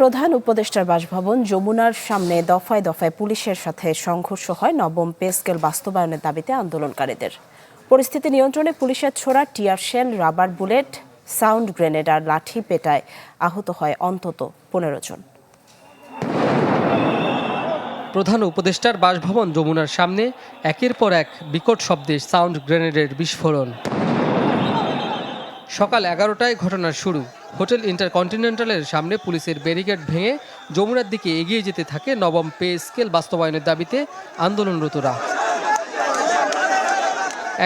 প্রধান উপদেষ্টার বাসভবন যমুনার সামনে দফায় দফায় পুলিশের সাথে সংঘর্ষ হয় নবম পে স্কেল বাস্তবায়নের দাবিতে আন্দোলনকারীদের। পরিস্থিতি নিয়ন্ত্রণে পুলিশের ছোড়া tear shell, rubber bullet, sound grenade আর লাঠি পেটায় আহত হয় অন্তত 15 জন। প্রধান উপদেষ্টার বাসভবন যমুনার সামনে একের পর এক বিকট শব্দে সাউন্ড গ্রেনেডের বিস্ফোরণ। সকাল 11টায় ঘটনার শুরু। হোটেল ইন্টারকন্টিনেন্টালের সামনে পুলিশের ব্যারিকেড ভেঙে যমুনার দিকে এগিয়ে যেতে থাকে নবম পে স্কেল বাস্তবায়নের দাবিতে আন্দোলনরতরা।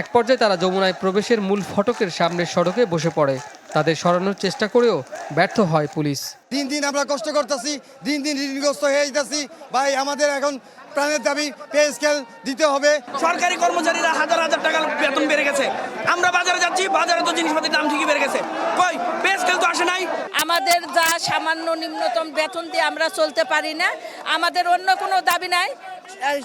এক পর্যায়ে তারা যমুনায় প্রবেশের মূল ফটকের সামনের সড়কে বসে পড়ে। তাদের সরানোর চেষ্টা করেও ব্যর্থ হয় পুলিশ। দিন দিন আমরা কষ্ট করতেছি, দিন দিন ঋণগ্রস্ত হয়ে যাচ্ছি। ভাই, আমাদের এখন প্রাণের দাবি পে স্কেল দিতে হবে। সরকারি কর্মচারীরা হাজার হাজার টাকা বেতন বেড়ে গেছে। আমরা বাজারে যাচ্ছি, বাজারে তো জিনিসপাতির দাম ঠিকই বেড়ে গেছে। কই পে স্কেল তো আসে নাই। আমাদের যা সামান্য নিম্নতম বেতন দিয়ে আমরা চলতে পারি না। আমাদের অন্য কোনো দাবি নাই,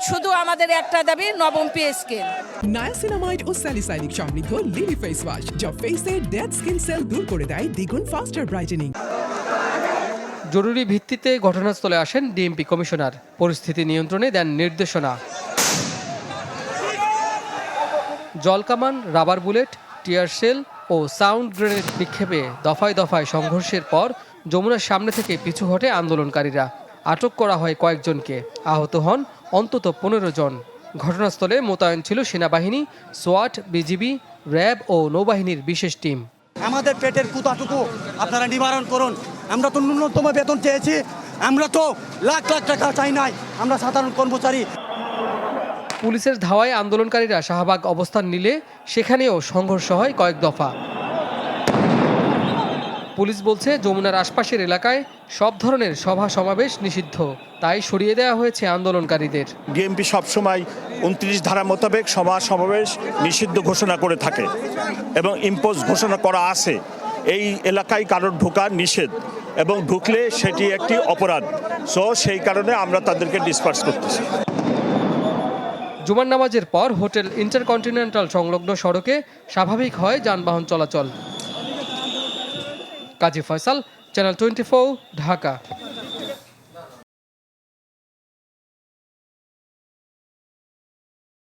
শুধু আমাদের একটা দাবি নবম পে স্কেল। নায়াসিনামাইড ও স্যালিসাইলিক সমৃদ্ধ লিলি ফেস ওয়াশ যা ফেসের ডেড স্কিন সেল দূর করে দেয় দ্বিগুণ ফাস্টার ব্রাইটেনিং। জরুরি ভিত্তিতে ঘটনাস্থলে আসেন ডিএমপি কমিশনার। পরিস্থিতি নিয়ন্ত্রণে দেন নির্দেশনা। জলকামান, রাবার বুলেট, টিয়ার শেল ও সাউন্ড গ্রেনেড নিক্ষেপে দফায় দফায় সংঘর্ষের পর যমুনার সামনে থেকে পিছু হটে আন্দোলনকারীরা। আটক করা হয় কয়েকজনকে, আহত হন অন্তত 15 জন। ঘটনাস্থলে মোতায়েন ছিল সেনাবাহিনী, সোয়াট, বিজিবি, র্যাব ও নৌবাহিনীর বিশেষ টিম। আমাদের পেটের কুতাটুকু আপনারা নিবারণ করুন। আমরা তো ন্যূনতম বেতন চেয়েছি, আমরা তো লাখ লাখ টাকা চাই নাই। আমরা সাধারণ কর্মচারী। পুলিশের ধাওয়ায় আন্দোলনকারীরা শাহবাগ অবস্থান নিলে সেখানেও সংঘর্ষ হয় কয়েক দফা। পুলিশ বলছে যমুনার আশপাশের এলাকায় সব ধরনের সভা সমাবেশ নিষিদ্ধ, তাই সরিয়ে দেওয়া হয়েছে আন্দোলনকারীদের। ডিএমপি সবসময় 29 ধারা মোতাবেক সভা সমাবেশ নিষিদ্ধ ঘোষণা করে থাকে এবং ইম্পোজ ঘোষণা করা আছে। এই এলাকায় কারোর ঢোকা নিষেধ এবং ঢুকলে সেটি একটি অপরাধ। সেই কারণে আমরা তাদেরকে ডিসপার্স করতেছি। জুমার নামাজের পর হোটেল ইন্টারকন্টিনেন্টাল সংলগ্ন সড়কে স্বাভাবিক হয় যানবাহন চলাচল। কাজী ফয়সাল, চ্যানেল 24, ঢাকা।